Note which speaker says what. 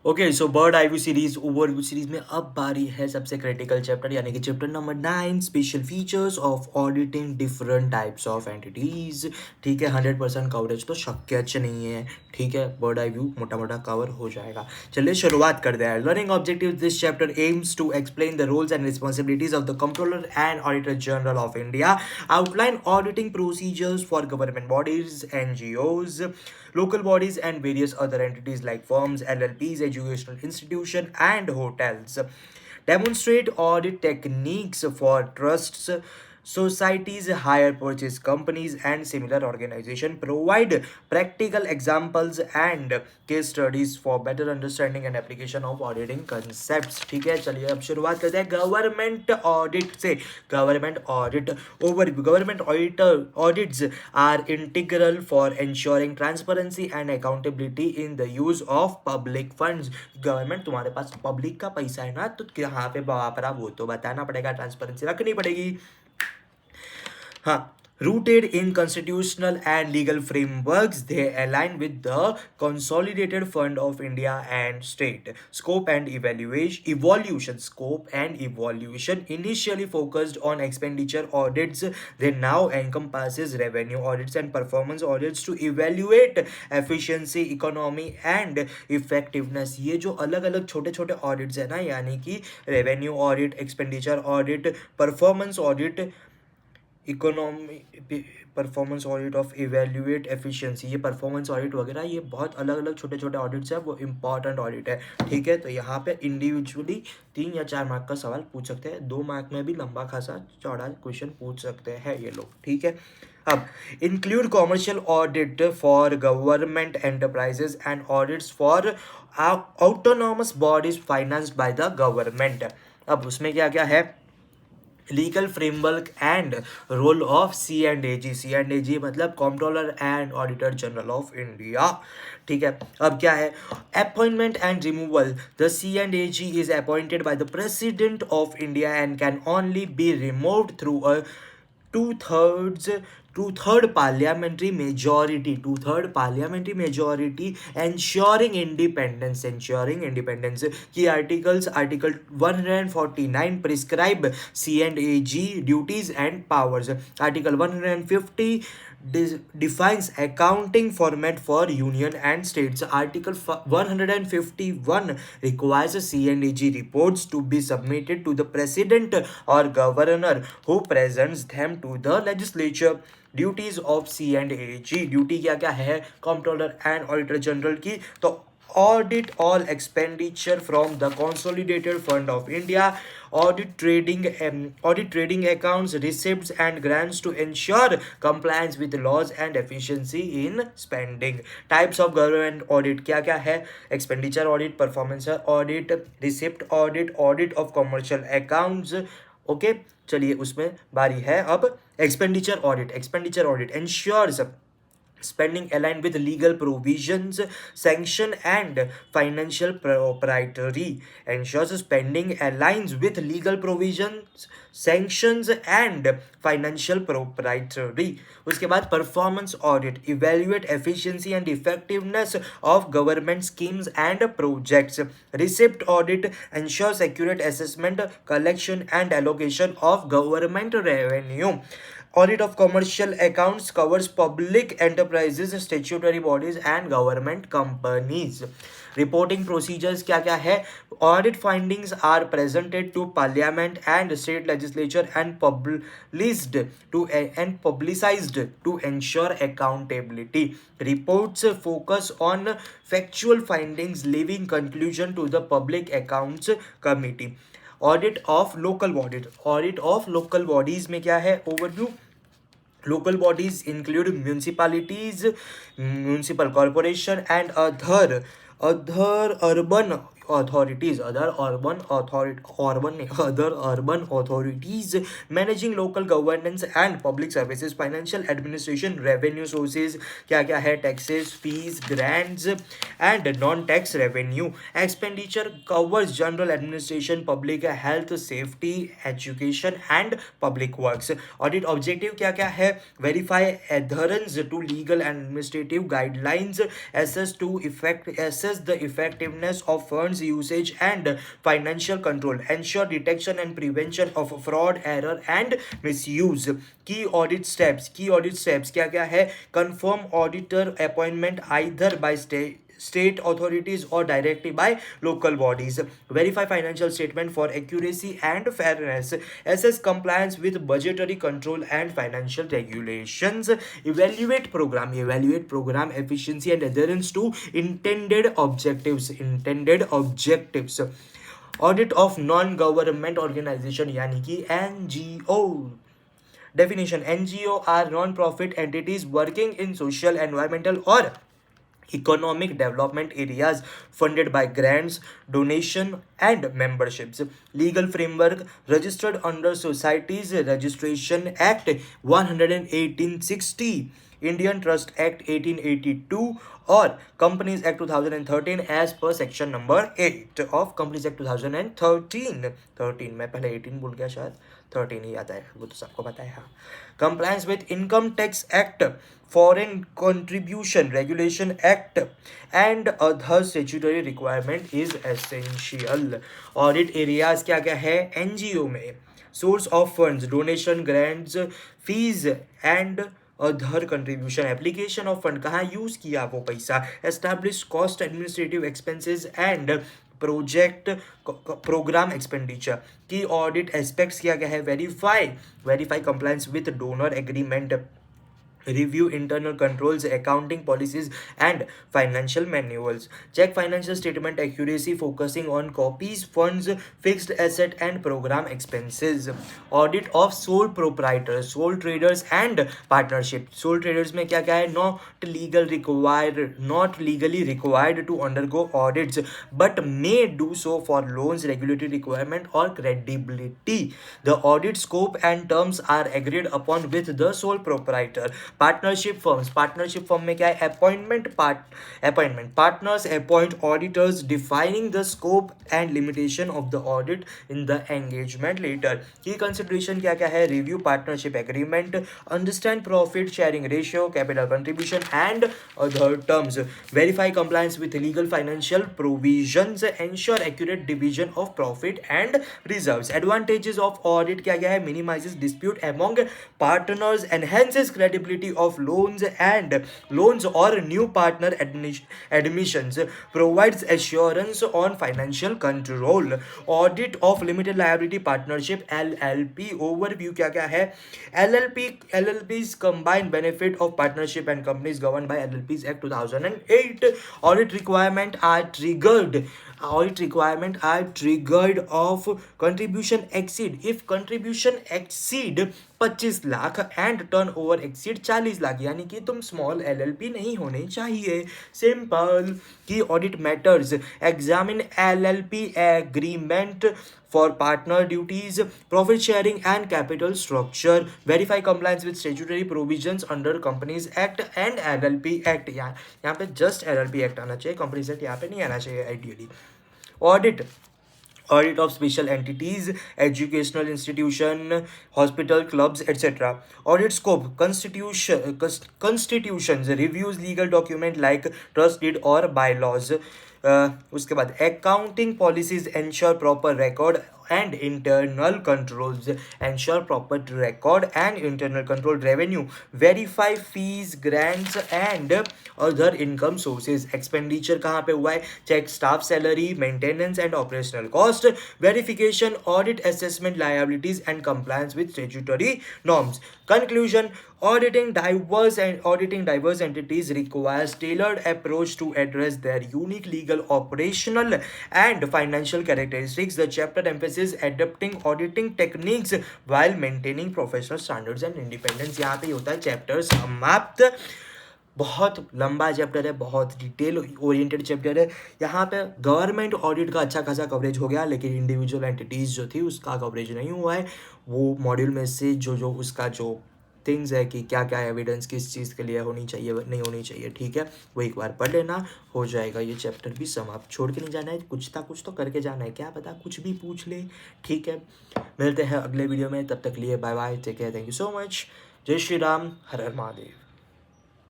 Speaker 1: Okay so bird eye view series overview series में अब बारी है सबसे क्रिटिकल चैप्टर यानी कि chapter number 9 special features of auditing different types of entities. ठीक है, 100% कवरेज तो शक्यच नहीं है। ठीक है, बर्ड आई व्यू मोटा मोटा कवर हो जाएगा। चलिए शुरुआत करते हैं। Learning objective this chapter aims to explain the roles and responsibilities of the controller and auditor general of India, outline auditing procedures for government bodies, NGOs, local bodies and various other entities like firms, LLPs, educational institution and hotels. Demonstrate audit techniques for trusts, societies, hire purchase companies and similar organization. Provide practical examples and case studies for better understanding and application of auditing concepts. ठीक है, चलिए अब शुरुआत करते हैं government audit से। Government audit overview. Government auditor audits are integral for ensuring transparency and accountability in the use of public funds. Government, तुम्हारे पास public का पैसा है ना, तो यहाँ पे वापरा वो तो बताना पड़ेगा, ट्रांसपेरेंसी रखनी पड़ेगी। हाँ, rooted in constitutional and legal frameworks, they align with the Consolidated Fund of India and state. Scope and evaluation. Scope and evaluation initially focused on expenditure audits. They now encompasses revenue audits and performance audits to evaluate efficiency, economy and effectiveness. ये जो अलग अलग छोटे छोटे audits है ना, यानी कि revenue audit, expenditure audit, performance audit, economy, performance audit of evaluate efficiency, ये परफॉर्मेंस ऑडिट वगैरह, ये बहुत अलग अलग छोटे छोटे ऑडिट्स हैं, वो इंपॉर्टेंट ऑडिट है। ठीक है, तो यहाँ पे इंडिविजुअली 3 या 4 मार्क का सवाल पूछ सकते हैं, 2 मार्क में भी लंबा खासा चौड़ा क्वेश्चन पूछ सकते हैं ये लोग। ठीक है, अब include commercial audit for government enterprises and audits for autonomous bodies financed by the government. अब उसमें क्या क्या है, legal framework and role of C&AG। C&AG मतलब controller and auditor general of India. ठीक है, अब क्या है, appointment and removal. The C&AG is appointed by the president of India and can only be removed through a two-third parliamentary majority ensuring independence की article 149 prescribe C&AG duties and powers. Article 150 defines accounting format for union and states. Article 151 requires C&AG reports to be submitted to the president or governor who presents them to the legislature. Duties of C&AG, duty क्या क्या है controller and auditor general की, तो audit all expenditure from the consolidated fund of India, audit trading accounts, receipts and grants to ensure compliance with laws and efficiency in spending. Types of government audit क्या क्या है, expenditure audit, performance audit, receipt audit, audit of commercial accounts. Okay, चलिए उसमें बारी है अब expenditure audit. Expenditure audit ensures spending aligned with legal provisions, sanction and financial propriety. Ensures spending aligns with legal provisions, sanctions and financial propriety. उसके बाद performance audit, evaluate efficiency and effectiveness of government schemes and projects. Receipt audit ensures accurate assessment, collection and allocation of government revenue. Audit of commercial accounts covers public enterprises, statutory bodies and government companies. Reporting procedures क्या क्या है, audit findings are presented to parliament and state legislature and publicized to ensure accountability. Reports focus on factual findings, leaving conclusion to the public accounts committee. Audit of local bodies. Audit of local bodies में क्या है, overview. Local bodies include municipalities, municipal corporation and other urban authorities, other urban authorities managing local governance and public services, financial administration, revenue sources क्या क्या है, taxes, fees, grants and non-tax revenue. Expenditure covers general administration, public health, safety, education and public works. Audit objective क्या क्या है, verify adherence to legal and administrative guidelines, assess the effectiveness of funds usage and financial control, ensure detection and prevention of fraud, error and misuse. Key audit steps क्या क्या है, confirm auditor appointment either by state authorities or directly by local bodies, verify financial statement for accuracy and fairness, assess compliance with budgetary control and financial regulations, evaluate program efficiency and adherence to intended objectives. Audit of non government organization यानी कि NGO. Definition: NGO are non-profit entities working in social, environmental or economic development areas funded by grants, donation and memberships. Legal framework: registered under Societies Registration Act 11860, Indian Trust Act 1882 or Companies Act 2013 as per section number 8 of Companies Act 2013. 13 मैं पहले 18 भूल गया, शायद 13 ही आता है, वो तो सबको पता है. हाँ. Compliance with Income Tax Act, Foreign Contribution Regulation Act and other statutory requirement is essential. Audit areas क्या क्या है NGO में, source of funds, donation, grants, fees and other contribution, application of fund, कहाँ यूज किया वो पैसा, establish cost, administrative expenses and project program expenditure. Key audit aspects क्या क्या है, verify compliance with donor agreement, review internal controls, accounting policies and financial manuals, check financial statement accuracy focusing on copies, funds, fixed asset and program expenses. Audit of sole proprietors, sole traders and partnership. Sole traders में क्या क्या है, not legally required to undergo audits but may do so for loans, regulatory requirement or credibility. The audit scope and terms are agreed upon with the sole proprietor. Partnership firm में क्या है, appointment partners appoint auditors, defining the scope and limitation of the audit in the engagement letter. Key consideration क्या क्या है, review partnership agreement, understand profit sharing ratio, capital contribution and other terms, verify compliance with legal financial provisions, ensure accurate division of profit and reserves. Advantages of audit क्या क्या है, minimizes dispute among partners, enhances credibility of loans or new partner admissions, provides assurance on financial control. Audit of limited liability partnership LLP overview क्या क्या है, LLPs combined benefit of partnership and companies governed by LLPs Act 2008. Audit requirement are triggered of contribution exceed, if contribution exceed 25 lakh and turn over exceed 40 lakh, यानी कि तुम small LLP नहीं होने चाहिए. Simple. की audit matters, examine LLP agreement for partner duties, profit sharing and capital structure, verify compliance with statutory provisions under Companies Act and LLP Act. यहाँ पे just LLP Act आना चाहिए, Companies Act यहाँ पे नहीं आना चाहिए ideally. Audit of special entities, educational institution, hospital, clubs, etc. Audit scope, constitutions, reviews legal document like trust deed or bylaws. उसके बाद accounting policies ensure proper record and internal controls, revenue, verify fees, grants and other income sources. Expenditure कहाँ पे हुआ है, check staff salary, maintenance and operational cost, verification, audit assessment liabilities and compliance with statutory norms. Conclusion: auditing diverse entities requires tailored approach to address their unique legal, operational and financial characteristics. The chapter emphasizes adapting auditing techniques while maintaining professional standards and independence. यहाँ पे होता है chapter समाप्त. बहुत लंबा chapter है, बहुत detail oriented chapter है। यहाँ पे गवर्नमेंट ऑडिट का अच्छा खासा कवरेज हो गया, लेकिन इंडिविजुअल एंटिटीज़ जो थी उसका कवरेज नहीं हुआ है। वो मॉड्यूल में से जो जो उसका जो थिंग्स है कि क्या क्या एविडेंस किस चीज़ के लिए होनी चाहिए नहीं होनी चाहिए, ठीक है, वो एक बार पढ़ लेना, हो जाएगा ये चैप्टर भी समाप्त। छोड़ के नहीं जाना है, कुछ था कुछ तो करके जाना है, क्या पता कुछ भी पूछ ले, ठीक है। मिलते हैं अगले वीडियो में, तब तक लिए bye bye, take care, thank you so much, जय श्री राम, हर हर महादेव।